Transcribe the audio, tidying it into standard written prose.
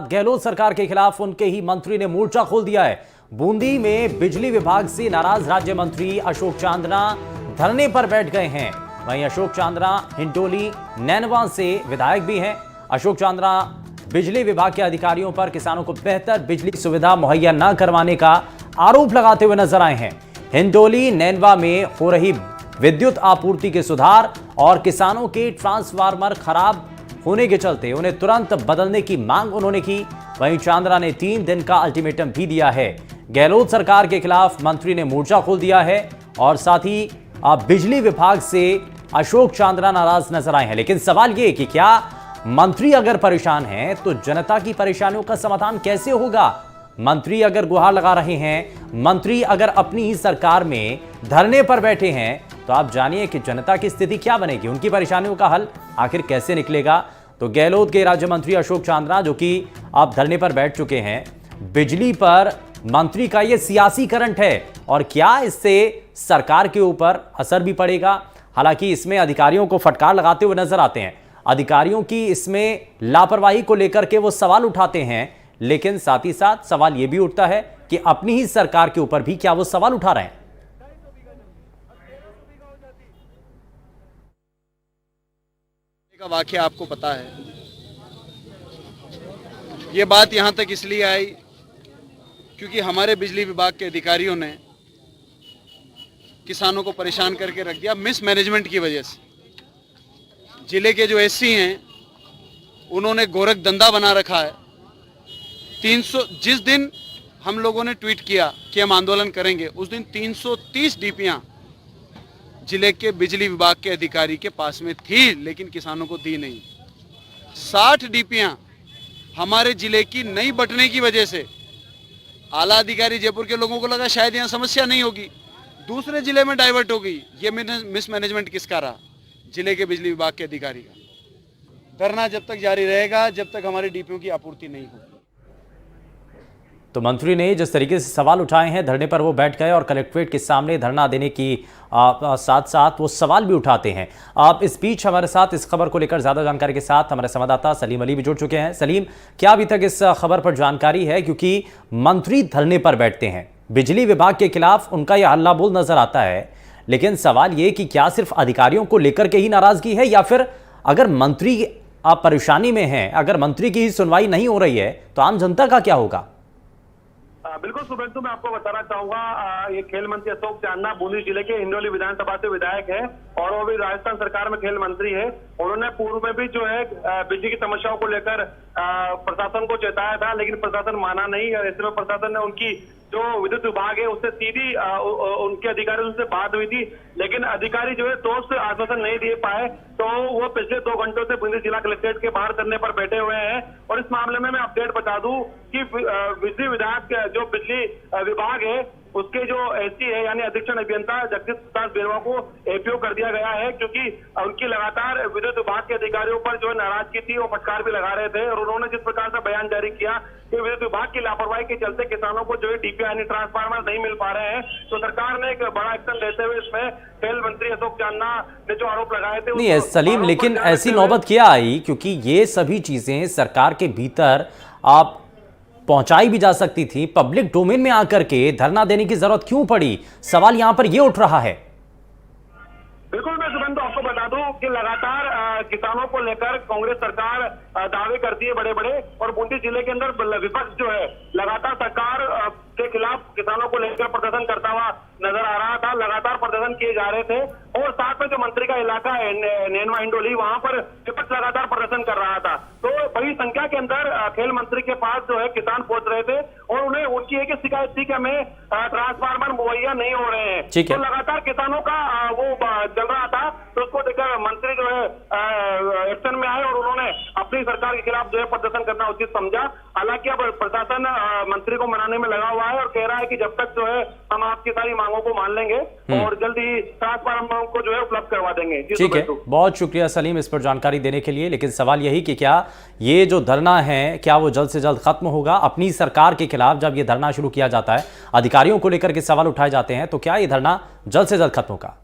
गहलोत सरकार के खिलाफ उनके ही मंत्री ने मोर्चा खोल दिया है। बूंदी में बिजली विभाग से नाराज राज्य मंत्री अशोक चांदना धरने पर बैठ गए हैं। वहीं अशोक चांदना हिंडोली नैनवा से विधायक भी हैं। अशोक चांदना बिजली विभाग के अधिकारियों पर किसानों को बेहतर बिजली सुविधा मुहैया न करवाने का आरोप लगाते हुए नजर आए हैं। हिंडोली नैनवा में हो रही विद्युत आपूर्ति के सुधार और किसानों के ट्रांसफार्मर खराब होने के चलते उन्हें तुरंत बदलने की मांग उन्होंने की। वहीं चांदना ने 3 दिन का अल्टीमेटम भी दिया है। गहलोत सरकार के खिलाफ मंत्री ने मोर्चा खोल दिया है और साथ ही बिजली विभाग से अशोक चांदना नाराज नजर आए हैं। लेकिन सवाल यह कि क्या मंत्री अगर परेशान हैं तो जनता की परेशानियों का समाधान कैसे होगा? मंत्री अगर गुहार लगा रहे हैं, मंत्री अगर अपनी ही सरकार में धरने पर बैठे हैं, तो आप जानिए कि जनता की स्थिति क्या बनेगी, उनकी परेशानियों का हल आखिर कैसे निकलेगा। तो गहलोत के राज्य मंत्री अशोक चांदना जो कि आप धरने पर बैठ चुके हैं, बिजली पर मंत्री का यह सियासी करंट है और क्या इससे सरकार के ऊपर असर भी पड़ेगा? हालांकि इसमें अधिकारियों को फटकार लगाते हुए नजर आते हैं। अधिकारियों की इसमें लापरवाही को लेकर के वो सवाल उठाते हैं, लेकिन साथ ही साथ सवाल यह भी उठता है कि अपनी ही सरकार के ऊपर भी क्या वो सवाल उठा रहे हैं। का वाकया आपको पता है। ये बात यहां तक इसलिए आई क्योंकि हमारे बिजली विभाग के अधिकारियों ने किसानों को परेशान करके रख दिया मिसमैनेजमेंट की वजह से। जिले के जो एससी हैं उन्होंने गोरख धंधा बना रखा है। 300 जिस दिन हम लोगों ने ट्वीट किया कि हम आंदोलन करेंगे, उस दिन 330 डीपीयां जिले के बिजली विभाग के अधिकारी के पास में थी, लेकिन किसानों को दी नहीं। 60 डीपीयां हमारे जिले की नहीं बंटने की वजह से आला अधिकारी जयपुर के लोगों को लगा शायद यहां समस्या नहीं होगी, दूसरे जिले में डाइवर्ट हो गई। ये मिसमैनेजमेंट किसका रहा? जिले के बिजली विभाग के अधिकारी का। धरना जब तक जारी रहेगा जब तक हमारी डीपीओ की आपूर्ति नहीं होगी। तो मंत्री ने जिस तरीके से सवाल उठाए हैं, धरने पर वो बैठ गए और कलेक्ट्रेट के सामने धरना देने की साथ साथ वो सवाल भी उठाते हैं। आप इस बीच हमारे साथ इस खबर को लेकर ज्यादा जानकारी के साथ हमारे संवाददाता सलीम अली भी जुड़ चुके हैं। सलीम, क्या अभी तक इस खबर पर जानकारी है? क्योंकि मंत्री धरने पर बैठते हैं, बिजली विभाग के खिलाफ उनका यह हल्ला बोल नजर आता है, लेकिन सवाल ये कि क्या सिर्फ अधिकारियों को लेकर के ही नाराजगी है या फिर अगर मंत्री आप परेशानी में हैं, अगर मंत्री की ही सुनवाई नहीं हो रही है तो आम जनता का क्या होगा? बिल्कुल शुभेंदु, मैं आपको बताना चाहूंगा ये खेल मंत्री अशोक चांदना बूंदी जिले के हिंडोली विधानसभा से विधायक है और वो भी राजस्थान सरकार में खेल मंत्री है। उन्होंने पूर्व में भी जो है बिजली की समस्याओं को लेकर प्रशासन को चेताया था, लेकिन प्रशासन माना नहीं। ऐसे में प्रशासन ने उनकी जो विद्युत विभाग है उससे सीधी उनके अधिकारियों से बात हुई थी, लेकिन अधिकारी जो है ठोस आश्वासन नहीं दे पाए। तो वो पिछले 2 घंटों से बूंदी जिला कलेक्ट्रेट के बाहर धरने पर बैठे हुए हैं। और इस मामले में मैं अपडेट बता दूं कि बिजली विभाग जो बिजली विभाग है उसके जो एससी है यानी अधीक्षण अभियंता जगदीश प्रसाद बेरवा को एपीओ कर दिया गया है, क्योंकि उनकी लगातार विद्युत विभाग के अधिकारियों पर जो नाराजगी थी वो फटकार भी लगा रहे थे। और उन्होंने जिस प्रकार से बयान जारी किया कि विद्युत विभाग की लापरवाही के चलते किसानों को जो है डीपीआई यानी ट्रांसफार्मर नहीं मिल पा रहे हैं, तो सरकार ने एक बड़ा एक्शन लेते हुए इसमें खेल मंत्री अशोक चांदना ने जो आरोप लगाए थे। नहीं सलीम, लेकिन ऐसी नौबत क्या आई? क्योंकि ये सभी चीजें सरकार के भीतर आप पहुंचाई भी जा सकती थी, पब्लिक डोमेन में आकर के धरना देने की जरूरत क्यों पड़ी? सवाल यहां पर यह उठ रहा है। बिल्कुल, मैं शुभेंदु आपको बता दूं कि लगातार किसानों को लेकर कांग्रेस सरकार दावे करती है बड़े बड़े, और बूंदी जिले के अंदर विपक्ष जो है लगातार सरकार के खिलाफ किसानों को लेकर प्रदर्शन करता हुआ नजर आ रहा था। लगातार प्रदर्शन किए जा रहे थे और साथ में जो मंत्री का इलाका है नैनवा हिंडोली, वहां पर विपक्ष लगातार प्रदर्शन कर रहा था। तो बड़ी संख्या के अंदर खेल मंत्री के पास जो है किसान पहुंच रहे थे और उन्हें उनकी एक शिकायत थी कि हमें ट्रांसफार्मर मुहैया नहीं हो रहे हैं। तो लगातार किसानों का वो चल रहा था, तो उसको देखकर मंत्री जो है एक्शन में आए और उन्होंने अपनी सरकार के खिलाफ जो है प्रदर्शन करना उचित समझा। हालांकि अब प्रशासन मंत्री को मनाने में लगा हुआ है और कह रहा है कि जब तक जो है हम आपकी सारी मांगों को मान लेंगे और जल्द ही ट्रांसफार्मर को जो है उपलब्ध करवा देंगे। ठीक है, बहुत शुक्रिया सलीम इस पर जानकारी देने के लिए। लेकिन सवाल यही कि क्या ये जो धरना है क्या वो जल्द से जल्द खत्म होगा? अपनी सरकार के खिलाफ जब ये धरना शुरू किया जाता है, अधिकारियों को लेकर के सवाल उठाए जाते हैं, तो क्या ये धरना जल्द से जल्द खत्म होगा?